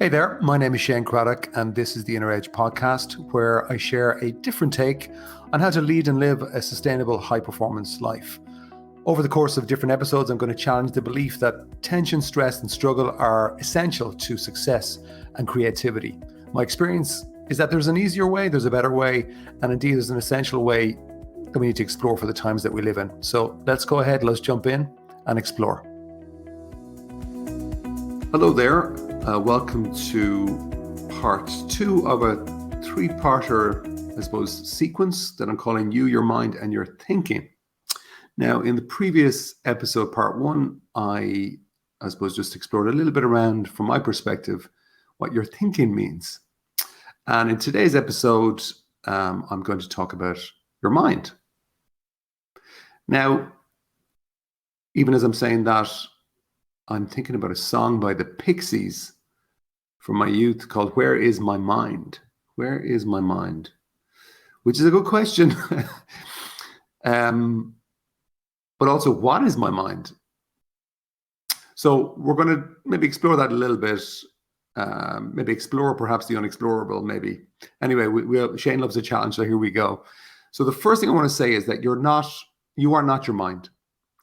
Hey there, my name is Shane Craddock, and this is the Inner Edge podcast, where I share a different take on how to lead and live a sustainable, high-performance life. Over the course of different episodes, I'm going to challenge the belief that tension, stress, and struggle are essential to success and creativity. My experience is that there's an easier way, there's a better way, and indeed there's an essential way that we need to explore for the times that we live in. So let's go ahead, let's jump in and explore. Hello there. Welcome to part 2 of a 3-parter, I suppose, sequence that I'm calling You, Your Mind, and Your Thinking. Now, in the previous episode, part 1, I suppose just explored a little bit around, from my perspective, what your thinking means. And in today's episode, I'm going to talk about your mind. Now, even as I'm saying that, I'm thinking about a song by the Pixies from my youth called Where Is My Mind? Where is my mind? Which is a good question. But also, what is my mind? So we're going to maybe explore that a little bit. Maybe explore perhaps the unexplorable, maybe. Anyway, Shane loves a challenge, so here we go. So the first thing I want to say is that you are not your mind.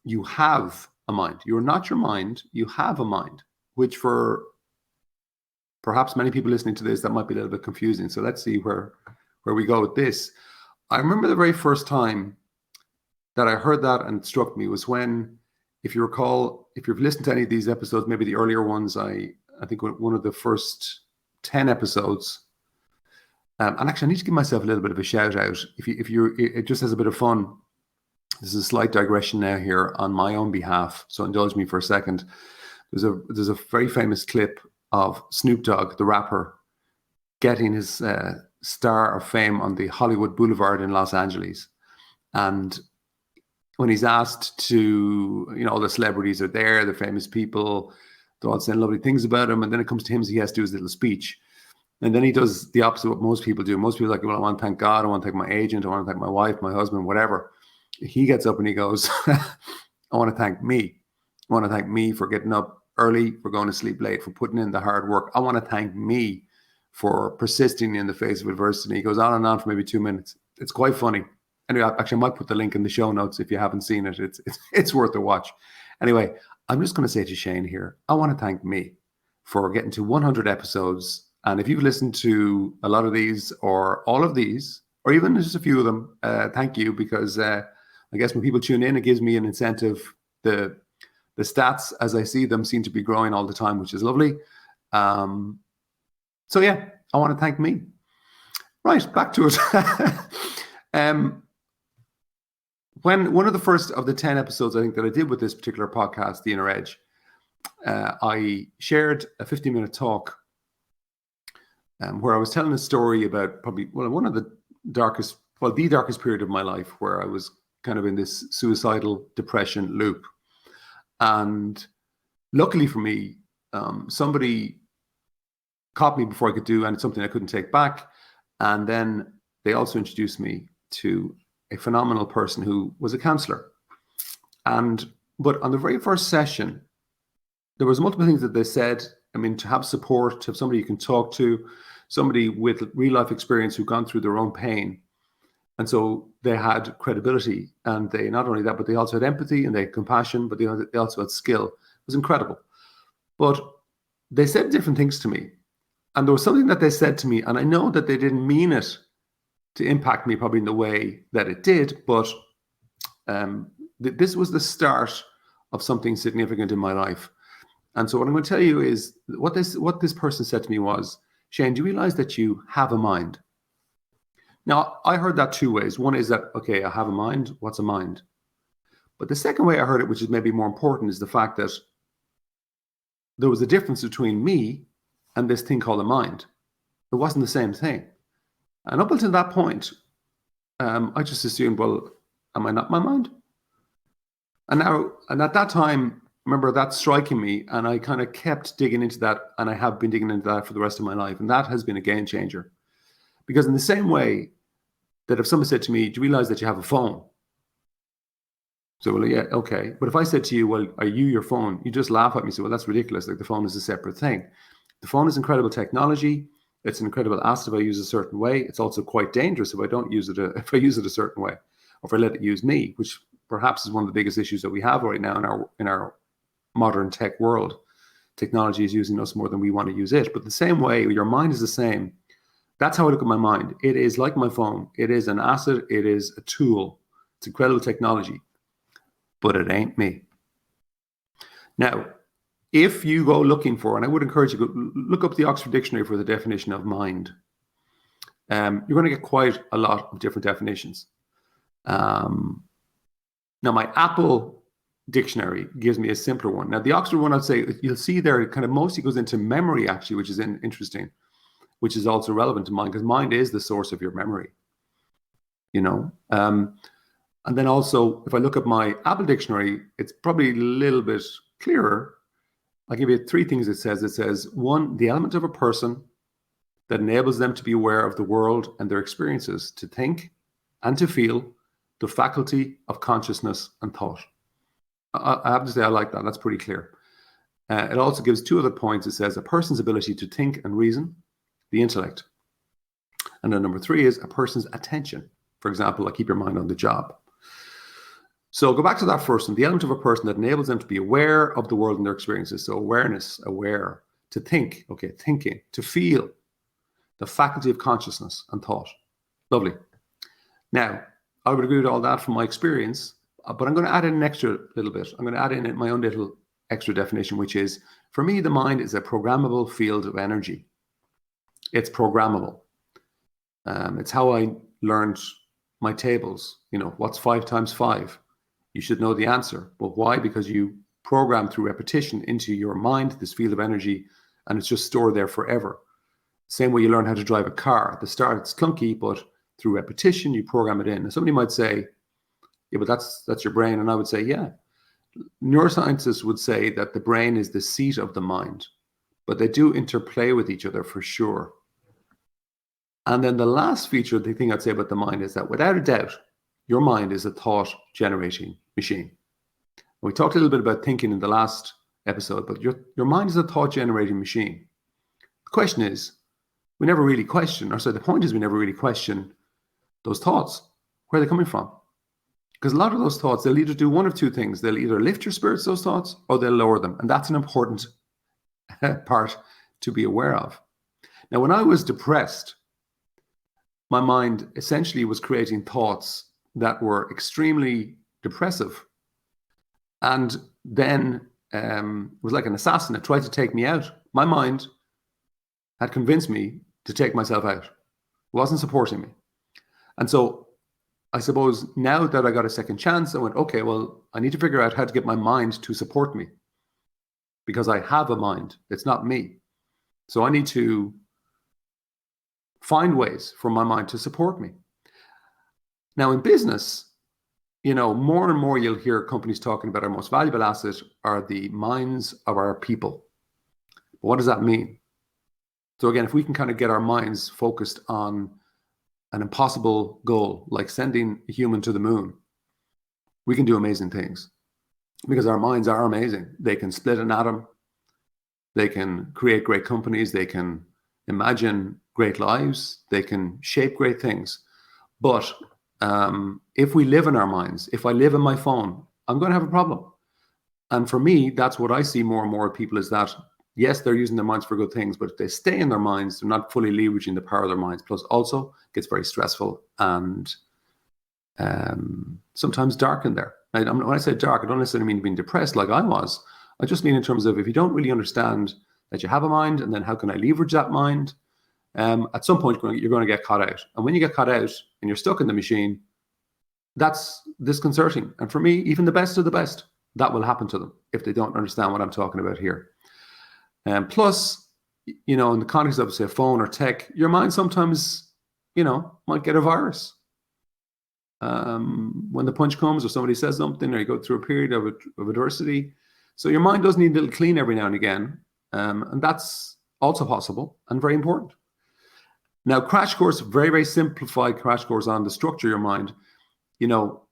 You have a mind. You're not your mind. You have a mind, which for perhaps many people listening to this, that might be a little bit confusing. So let's see where we go with this. I remember the very first time that I heard that and it struck me was when, if you recall, if you've listened to any of these episodes, maybe the earlier ones, I think one of the first 10 episodes, and actually I need to give myself a little bit of a shout out. It just has a bit of fun. This is a slight digression now here on my own behalf, so indulge me for a second. There's a very famous clip of Snoop Dogg, the rapper, getting his star of fame on the Hollywood Boulevard in Los Angeles. And when he's asked to, all the celebrities are there, the famous people, they're all saying lovely things about him. And then it comes to him, so he has to do his little speech. And then he does the opposite of what most people do. Most people are like, well, I want to thank God, I want to thank my agent, I want to thank my wife, my husband, whatever. He gets up and he goes, I want to thank me. I want to thank me for getting up early, for going to sleep late, for putting in the hard work. I want to thank me for persisting in the face of adversity. He goes on and on for maybe 2 minutes. It's quite funny. Anyway, actually, I might put the link in the show notes if you haven't seen it. It's worth a watch. Anyway, I'm just going to say to Shane here, I want to thank me for getting to 100 episodes. And if you've listened to a lot of these or all of these, or even just a few of them, thank you, because I guess when people tune in, it gives me an incentive. The stats, as I see them, seem to be growing all the time, which is lovely. So yeah, I want to thank me. Right, back to it. When one of the first of the 10 episodes, I think, that I did with this particular podcast, The Inner Edge, I shared a 15-minute talk where I was telling a story about one of the darkest period of my life, where I was kind of in this suicidal depression loop. And luckily for me, somebody caught me before I could do, and it's something I couldn't take back. And then they also introduced me to a phenomenal person who was a counselor. But on the very first session, there was multiple things that they said. I mean, to have support, to have somebody you can talk to, somebody with real life experience who've gone through their own pain. And so they had credibility, and they not only that, but they also had empathy and they had compassion, but they also had skill. It was incredible. But they said different things to me. And there was something that they said to me, and I know that they didn't mean it to impact me probably in the way that it did, but this was the start of something significant in my life. And so what I'm going to tell you is what this person said to me was, Shane, do you realize that you have a mind? Now, I heard that 2 ways. One is that, okay, I have a mind. What's a mind? But the second way I heard it, which is maybe more important, is the fact that there was a difference between me and this thing called a mind. It wasn't the same thing. And up until that point, I just assumed, well, am I not my mind? And at that time, I remember that striking me, and I kind of kept digging into that, and I have been digging into that for the rest of my life. And that has been a game changer. Because in the same way that if someone said to me, do you realize that you have a phone? So, well, yeah, okay. But if I said to you, well, are you your phone? You just laugh at me and say, well, that's ridiculous. Like, the phone is a separate thing. The phone is incredible technology. It's an incredible asset if I use it a certain way. It's also quite dangerous if I don't use it, if I use it a certain way, or if I let it use me, which perhaps is one of the biggest issues that we have right now in our modern tech world. Technology is using us more than we want to use it. But the same way, your mind is the same. That's how I look at my mind. It is like my phone. It is an asset. It is a tool. It's incredible technology, but it ain't me. Now, if you go looking for, and I would encourage you to look up the Oxford Dictionary for the definition of mind, you're going to get quite a lot of different definitions. Now, my Apple Dictionary gives me a simpler one. Now, the Oxford one, I'd say, you'll see there, it kind of mostly goes into memory, actually, which is interesting, which is also relevant to mind, because mind is the source of your memory, you know. And then also, if I look at my Apple Dictionary, it's probably a little bit clearer. I'll give you three things it says. It says, one, the element of a person that enables them to be aware of the world and their experiences, to think and to feel, the faculty of consciousness and thought. I have to say I like that. That's pretty clear. It also gives two other points. It says a person's ability to think and reason, the intellect. And then number three is a person's attention. For example, like keep your mind on the job. So go back to that first one, the element of a person that enables them to be aware of the world and their experiences. So awareness, aware, to think, okay, thinking, to feel, the faculty of consciousness and thought. Lovely. Now, I would agree with all that from my experience, but I'm going to add in an extra little bit. I'm going to add in my own little extra definition, which is, for me, the mind is a programmable field of energy. It's programmable. It's how I learned my tables. You know, what's 5 times 5? You should know the answer. But why? Because you program through repetition into your mind this field of energy, and it's just stored there forever. Same way you learn how to drive a car. At the start, it's clunky, but through repetition, you program it in. And somebody might say, yeah, but that's your brain. And I would say, yeah. Neuroscientists would say that the brain is the seat of the mind, but they do interplay with each other for sure. And then the last feature, the thing I'd say about the mind is that without a doubt, your mind is a thought-generating machine. We talked a little bit about thinking in the last episode, but your mind is a thought-generating machine. The question is, we never really question, or so the point is we never really question those thoughts. Where are they coming from? Because a lot of those thoughts, they'll either do one of two things. They'll either lift your spirits, those thoughts, or they'll lower them. And that's an important part to be aware of. Now, when I was depressed, my mind essentially was creating thoughts that were extremely depressive. And then it was like an assassin that tried to take me out. My mind had convinced me to take myself out. It wasn't supporting me. And so I suppose now that I got a second chance, I went, okay, well, I need to figure out how to get my mind to support me, because I have a mind. It's not me. So I need to find ways for my mind to support me. Now in business, you know, more and more you'll hear companies talking about our most valuable asset are the minds of our people. What does that mean? So again, if we can kind of get our minds focused on an impossible goal, like sending a human to the moon, we can do amazing things because our minds are amazing. They can split an atom. They can create great companies. They can imagine great lives. They can shape great things. But if we live in our minds, if I live in my phone, I'm going to have a problem. And for me, that's what I see more and more of people is that, yes, they're using their minds for good things, but if they stay in their minds, they're not fully leveraging the power of their minds. Plus also it gets very stressful and sometimes dark in there. Now, when I say dark, I don't necessarily mean being depressed like I was. I just mean in terms of if you don't really understand that you have a mind and then how can I leverage that mind, at some point you're going to get caught out. And when you get caught out and you're stuck in the machine, that's disconcerting. And for me, even the best of the best, that will happen to them if they don't understand what I'm talking about here. Plus, you know, in the context of, say, a phone or tech, your mind sometimes, you know, might get a virus. When the punch comes or somebody says something or you go through a period of adversity. So your mind does need a little clean every now and again. And that's also possible and very important. Now, crash course, very, very simplified crash course on the structure of your mind. You know,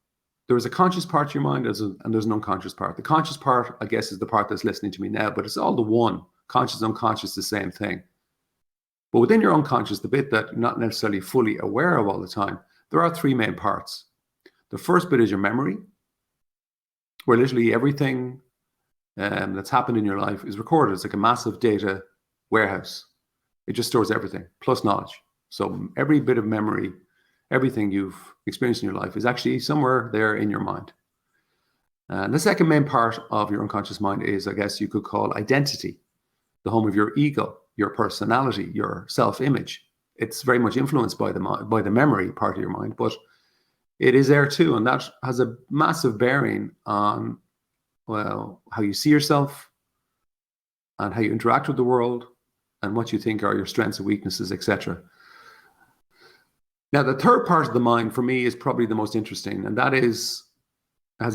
there's a conscious part of your mind and there's an unconscious part. The conscious part, I guess, is the part that's listening to me now, but it's all the one. Conscious, unconscious, the same thing. But within your unconscious, the bit that you're not necessarily fully aware of all the time, there are three main parts. The first bit is your memory, where literally everything that's happened in your life is recorded. It's like a massive data warehouse. It just stores everything, plus knowledge. So every bit of memory, everything you've experienced in your life is actually somewhere there in your mind. And the second main part of your unconscious mind is, I guess you could call identity, the home of your ego, your personality, your self-image. It's very much influenced by the memory part of your mind, but it is there too. And that has a massive bearing on, well, how you see yourself and how you interact with the world and what you think are your strengths and weaknesses, etc. Now, the third part of the mind for me is probably the most interesting, and that has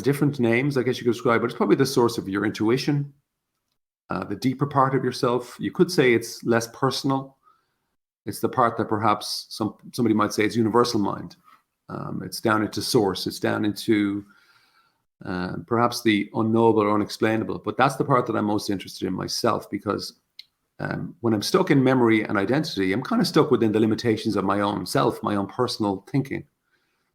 different names, I guess you could describe, but it's probably the source of your intuition, the deeper part of yourself. You could say it's less personal. It's the part that perhaps somebody might say it's universal mind. It's down into source. It's down into perhaps the unknowable or unexplainable. But that's the part that I'm most interested in myself, because when I'm stuck in memory and identity, I'm kind of stuck within the limitations of my own self, my own personal thinking.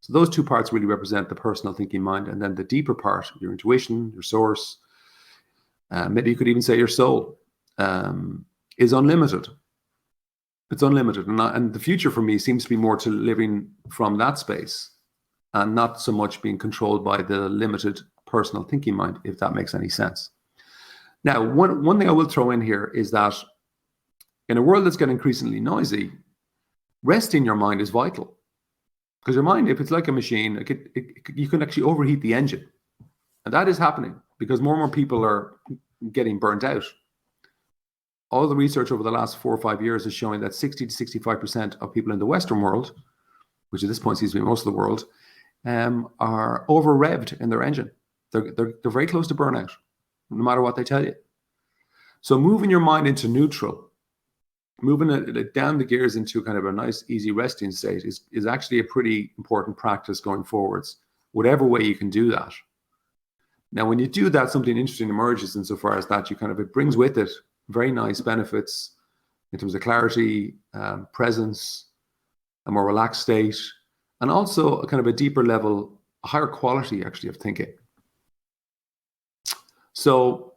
So those two parts really represent the personal thinking mind. And then the deeper part, your intuition, your source, maybe you could even say your soul, is unlimited. It's unlimited. And the future for me seems to be more to living from that space and not so much being controlled by the limited personal thinking mind, if that makes any sense. Now, one thing I will throw in here is that in a world that's getting increasingly noisy, resting your mind is vital. Because your mind, if it's like a machine, you can actually overheat the engine. And that is happening because more and more people are getting burnt out. All the research over the last 4 or 5 years is showing that 60 to 65% of people in the Western world, which at this point seems to be most of the world, are over-revved in their engine. They're very close to burnout, no matter what they tell you. So moving your mind into neutral, moving it down the gears into kind of a nice, easy resting state is actually a pretty important practice going forwards, whatever way you can do that. Now, when you do that, something interesting emerges insofar as that it brings with it very nice benefits in terms of clarity, presence, a more relaxed state, and also a kind of a deeper level, a higher quality actually of thinking. So,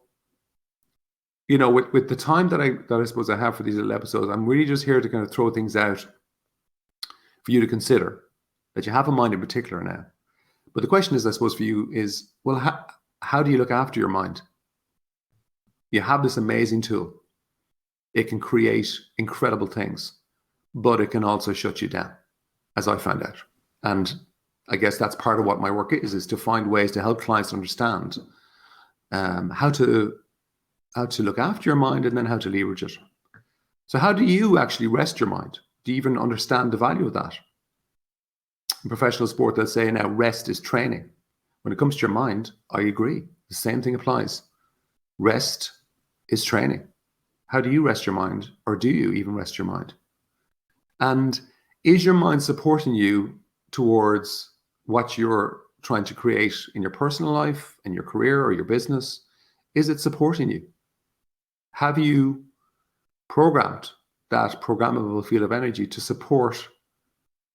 with the time that I suppose I have for these little episodes, I'm really just here to kind of throw things out for you to consider, that you have a mind in particular now. But the question is, I suppose, for you is, well, how do you look after your mind? You have this amazing tool. It can create incredible things, but it can also shut you down, as I found out. And I guess that's part of what my work is to find ways to help clients understand how to look after your mind and then how to leverage it. So how do you actually rest your mind? Do you even understand the value of that? In professional sport, they'll say now rest is training. When it comes to your mind, I agree. The same thing applies. Rest is training. How do you rest your mind, or do you even rest your mind? And is your mind supporting you towards what you're trying to create in your personal life, in your career, or your business? Is it supporting you? Have you programmed that programmable field of energy to support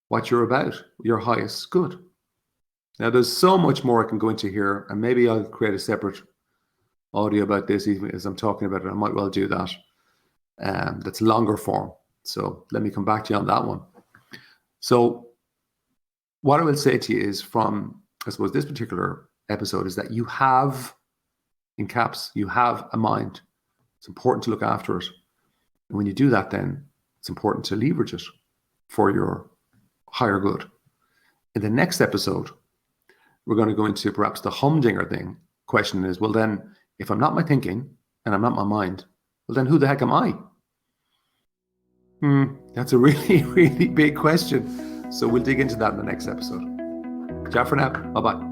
what you're about, your highest good? Now, there's so much more I can go into here, and maybe I'll create a separate audio about this even as I'm talking about it. I might well do that. That's longer form. So let me come back to you on that one. So what I will say to you is from, I suppose, this particular episode is that you have, in caps, you have a mind. It's important to look after it. And when you do that, then it's important to leverage it for your higher good. In the next episode, we're going to go into perhaps the humdinger thing. Question is, well, then, if I'm not my thinking and I'm not my mind, well, then who the heck am I? That's a really, really big question. So we'll dig into that in the next episode. Ciao for now. Bye-bye.